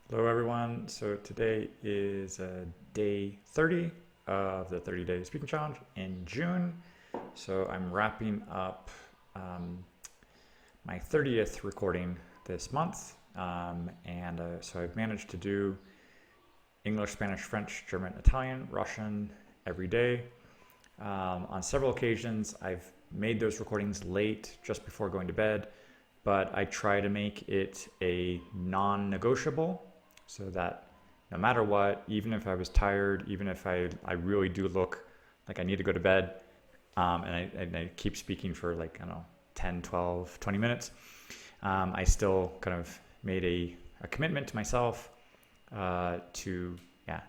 Hello, everyone. So today is day 30 of the 30-day speaking challenge in June. So I'm wrapping up um, my 30th recording this month. So I've managed to do English, Spanish, French, German, Italian, Russian every day. On several occasions, I've made those recordings late just before going to bed, but I try to make it a non-negotiable so that no matter what, even if I was tired, even if I really do look like I need to go to bed, and I keep speaking for like, I don't know, 10, 12, 20 minutes, I still kind of made a commitment to myself to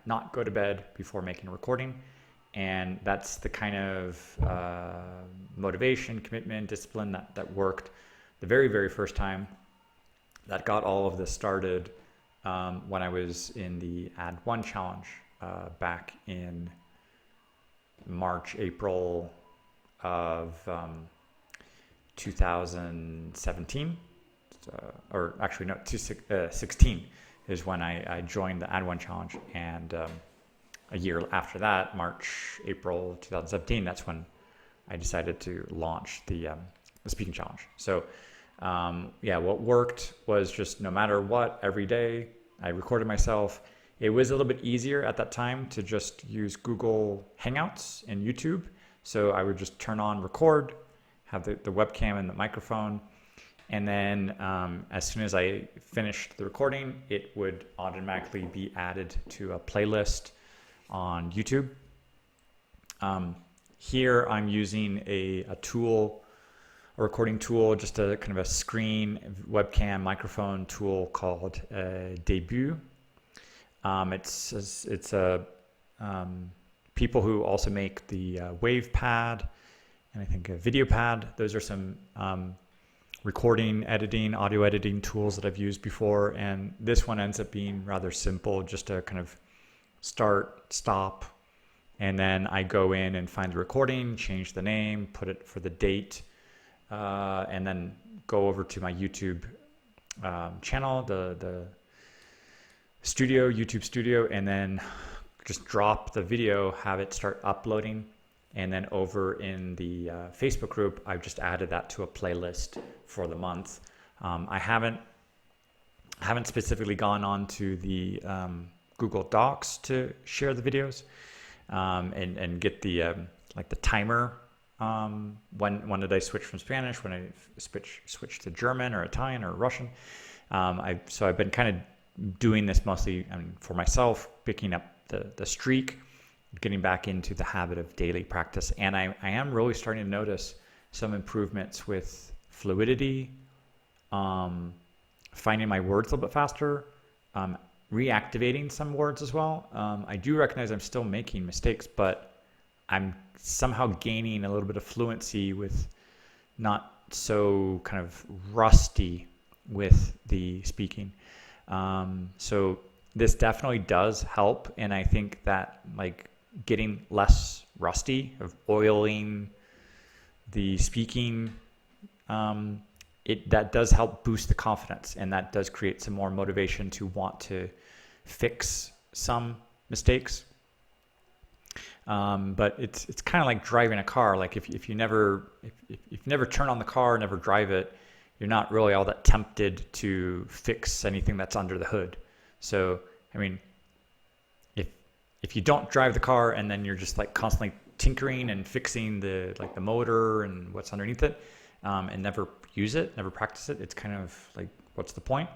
not go to bed before making a recording. And that's the kind of motivation, commitment, discipline that worked the very, very first time. That got all of this started when I was in the Add One challenge back in March, April of 2017. Or actually, no, 2016 is when I joined the Add One challenge. And a year after that, March, April 2017, that's when I decided to launch the speaking challenge. So what worked was just no matter what, every day I recorded myself. It was a little bit easier at that time to just use Google Hangouts and YouTube. So I would just turn on record, have the webcam and the microphone. And then as soon as I finished the recording, it would automatically be added to a playlist on YouTube. Here I'm using a recording tool, just a kind of a screen webcam microphone tool called Debut. It's a people who also make the Wave Pad and I think a Video Pad. Those are some recording, editing, audio editing tools that I've used before, and this one ends up being rather simple, just a kind of start, stop, and then I go in and find the recording, change the name, put it for the date, and then go over to my YouTube channel, the studio, YouTube studio, and then just drop the video, have it start uploading. And then over in the Facebook group, I've just added that to a playlist for the month. I haven't specifically gone on to the Google Docs to share the videos and get the the timer. When did I switch from Spanish? When I switch to German or Italian or Russian? So I've been kind of doing this mostly, for myself, picking up the streak, getting back into the habit of daily practice. And I am really starting to notice some improvements with fluidity, finding my words a little bit faster, reactivating some words as well. I do recognize I'm still making mistakes, but I'm somehow gaining a little bit of fluency with not so kind of rusty with the speaking. So this definitely does help. And I think that getting less rusty, of oiling the speaking, that does help boost the confidence, and that does create some more motivation to want to fix some mistakes. But it's kind of like driving a car. Like if you never turn on the car, never drive it, you're not really all that tempted to fix anything that's under the hood. So if you don't drive the car and then you're just constantly tinkering and fixing the motor and what's underneath it, and never use it, never practice it, it's kind of like, what's the point?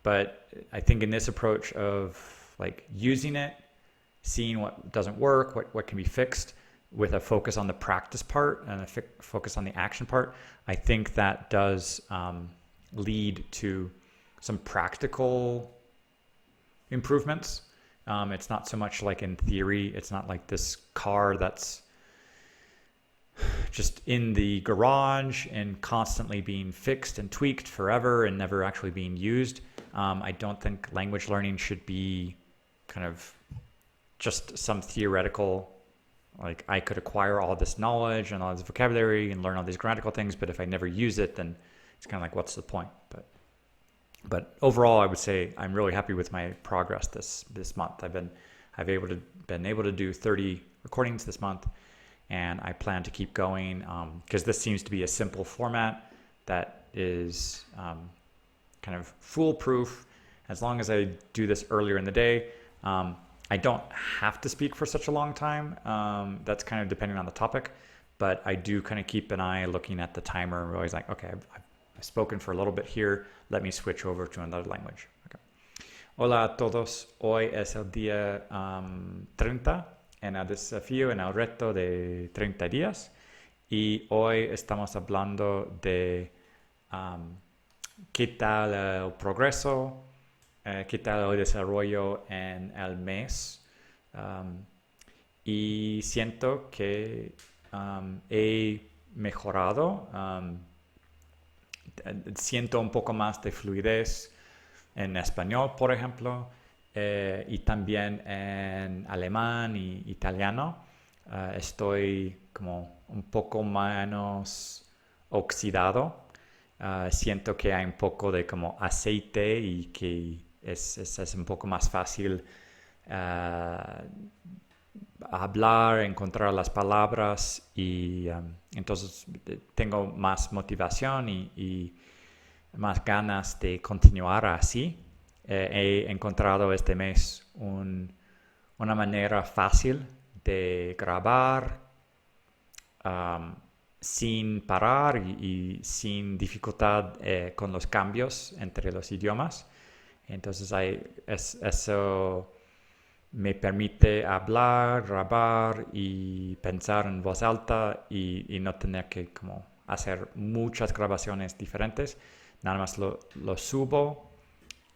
But I think in this approach of using it, seeing what doesn't work, what can be fixed, with a focus on the practice part and a focus on the action part, I think that does lead to some practical improvements. It's not so much like in theory. It's not like this car that's just in the garage and constantly being fixed and tweaked forever and never actually being used. I don't think language learning should be kind of just some theoretical, I could acquire all this knowledge and all this vocabulary and learn all these grammatical things, but if I never use it, then it's kind of like, what's the point? But But overall, I would say I'm really happy with my progress this month. Been able to do 30 recordings this month, and I plan to keep going because this seems to be a simple format that is kind of foolproof. As long as I do this earlier in the day, I don't have to speak for such a long time. That's kind of depending on the topic, but I do kind of keep an eye looking at the timer and realize like, okay, I've spoken for a little bit here. Let me switch over to another language. Okay. Hola a todos. Hoy es el día 30 en el desafío, en el reto de 30 días. Y hoy estamos hablando de qué tal el progreso, qué tal el desarrollo en el mes. Y siento que he mejorado. Siento un poco más de fluidez en español, por ejemplo, y también en alemán y italiano. Estoy como un poco menos oxidado. Siento que hay un poco de como aceite y que es un poco más fácil hablar, encontrar las palabras y entonces tengo más motivación y más ganas de continuar así. He encontrado este mes una manera fácil de grabar sin parar y sin dificultad con los cambios entre los idiomas. Entonces eso me permite hablar, grabar y pensar en voz alta y no tener que como hacer muchas grabaciones diferentes. Nada más lo subo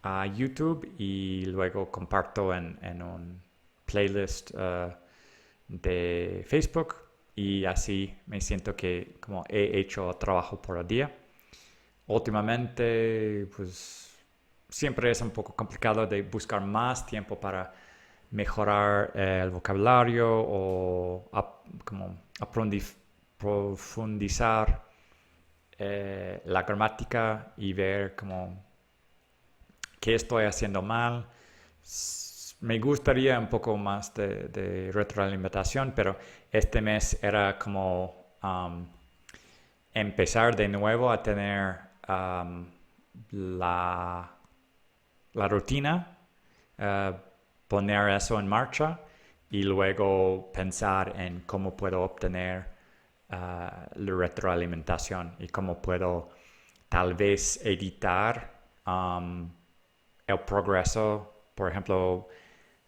a YouTube y luego comparto en un playlist de Facebook y así me siento que como he hecho trabajo por el día. Últimamente, pues siempre es un poco complicado de buscar más tiempo para mejorar el vocabulario o como profundizar la gramática y ver como qué estoy haciendo mal. Me gustaría un poco más de retroalimentación, pero este mes era como empezar de nuevo a tener la rutina, poner eso en marcha y luego pensar en cómo puedo obtener la retroalimentación y cómo puedo tal vez editar el progreso. Por ejemplo,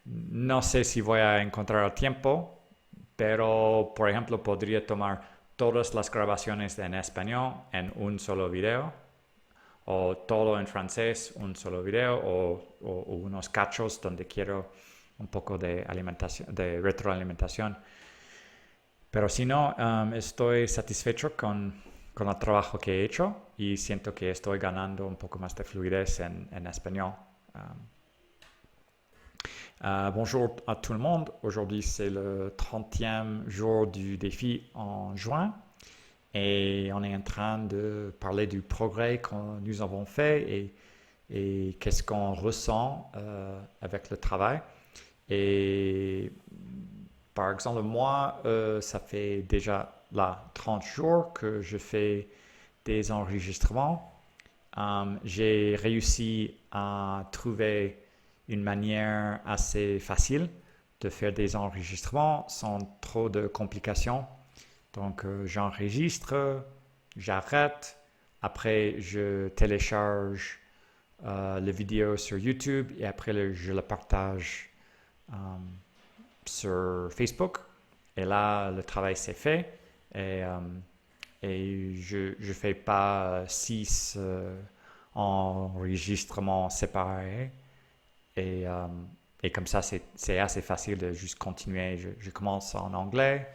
no sé si voy a encontrar el tiempo, pero por ejemplo podría tomar todas las grabaciones en español en un solo video, o todo en francés, un solo video, o unos cachos donde quiero un poco de retroalimentación. Pero si no, estoy satisfecho con el trabajo que he hecho y siento que estoy ganando un poco más de fluidez en español. Bonjour à tout le monde. Aujourd'hui, c'est le 30e jour du défi en juin. Et on est en train de parler du progrès que nous avons fait et qu'est-ce qu'on ressent avec le travail. Et par exemple, moi, ça fait déjà là 30 jours que je fais des enregistrements. J'ai réussi à trouver une manière assez facile de faire des enregistrements sans trop de complications. Donc j'enregistre, j'arrête, après je télécharge la vidéo sur YouTube et après je le partage sur Facebook. Et là, le travail s'est fait et je ne fais pas 6 enregistrements séparés. Et comme ça, c'est assez facile de juste continuer. Je commence en anglais.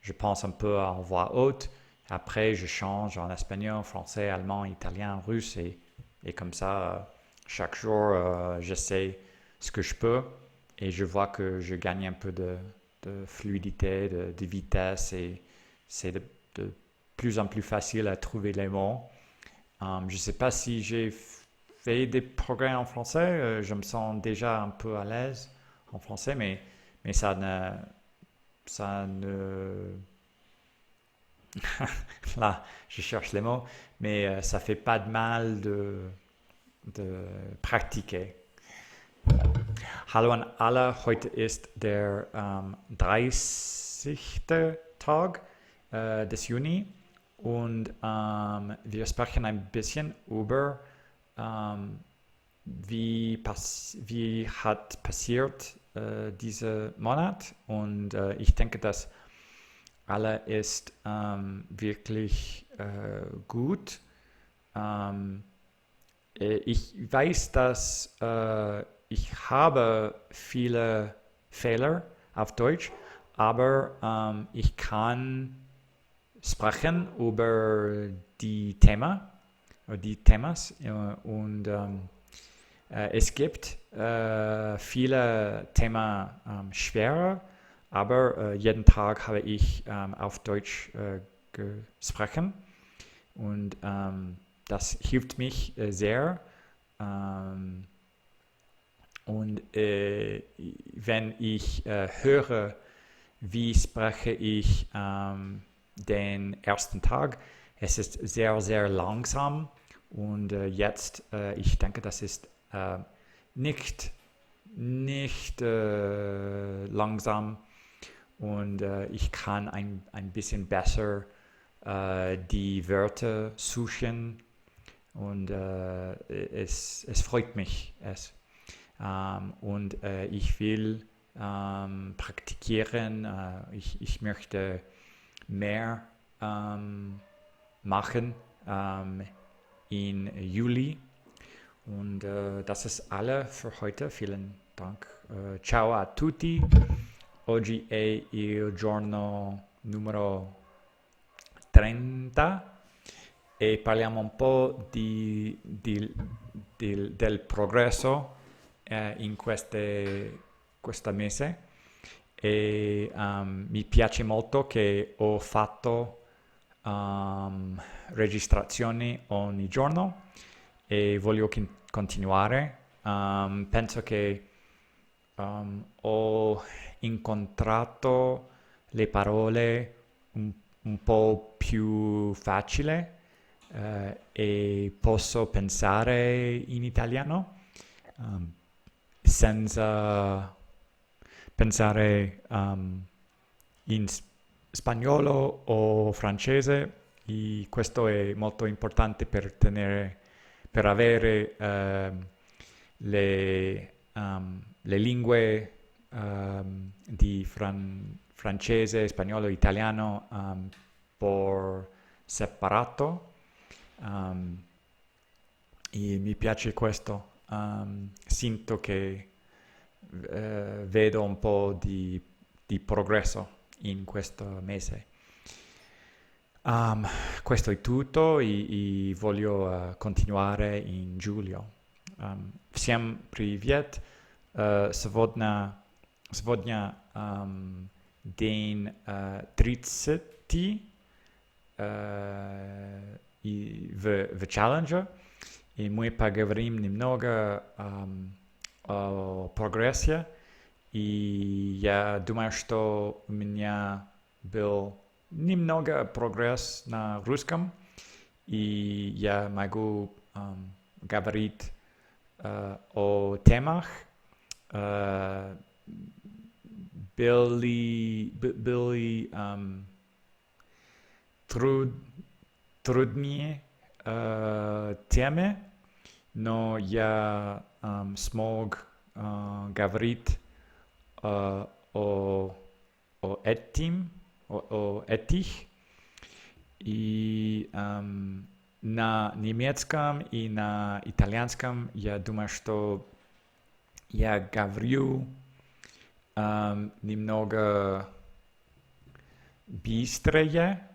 Je pense un peu en voix haute. Après, je change en espagnol, français, allemand, italien, russe. Et comme ça, chaque jour, j'essaie ce que je peux. Et je vois que je gagne un peu de fluidité, de vitesse. Et c'est de plus en plus facile à trouver les mots. Je ne sais pas si j'ai fais des progrès en français. Je me sens déjà un peu à l'aise en français, mais ça ne, là, je cherche les mots, mais ça fait pas de mal de pratiquer. Hallo an alle, heute ist der 30. Tag des Juni und wir sprechen ein bisschen über wie hat passiert dieser Monat und ich denke, dass alle ist wirklich gut. Ich weiß, dass ich habe viele Fehler auf Deutsch, aber ich kann sprechen über die Themas und es gibt viele Themen schwerer, aber jeden Tag habe ich auf Deutsch gesprochen und das hilft mich sehr. Und wenn ich höre, wie spreche ich den ersten Tag, es ist sehr, sehr langsam und jetzt, ich denke, das ist nicht langsam und ich kann ein bisschen besser die Wörter suchen und es freut mich. Und ich will praktizieren, ich möchte mehr machen in Juli. Und das ist alles für heute. Vielen Dank. Ciao a tutti. Oggi è il giorno numero 30 e parliamo un po' del progresso in questo mese e mi piace molto che ho fatto registrazioni ogni giorno e voglio continuare. Penso che ho incontrato le parole un po' più facile e posso pensare in italiano senza pensare in spagnolo o francese e questo è molto importante per avere le lingue di francese, spagnolo e italiano per separato e mi piace questo. Sento che vedo un po' di progresso in questo mese. Questo è tutto e voglio continuare in giugno. Всем привет! Сегодня день 30 в челлендже, и мы поговорим немного о прогрессе. И я думаю, что у меня был немного прогресс на русском, и я могу говорить о темах, были труднее темы, но я смог говорить о этих. И на немецком и на итальянском я думаю, что я говорю немного быстрее,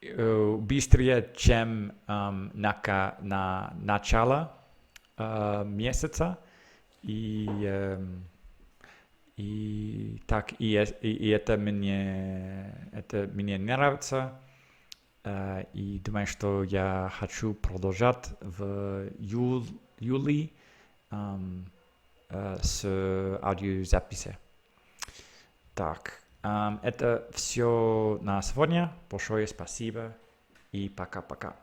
быстрее, чем на начало месяца. И это мне нравится. И думаю, что я хочу продолжать в июле с аудиозаписи. Так, это все на сегодня. Большое спасибо и пока-пока.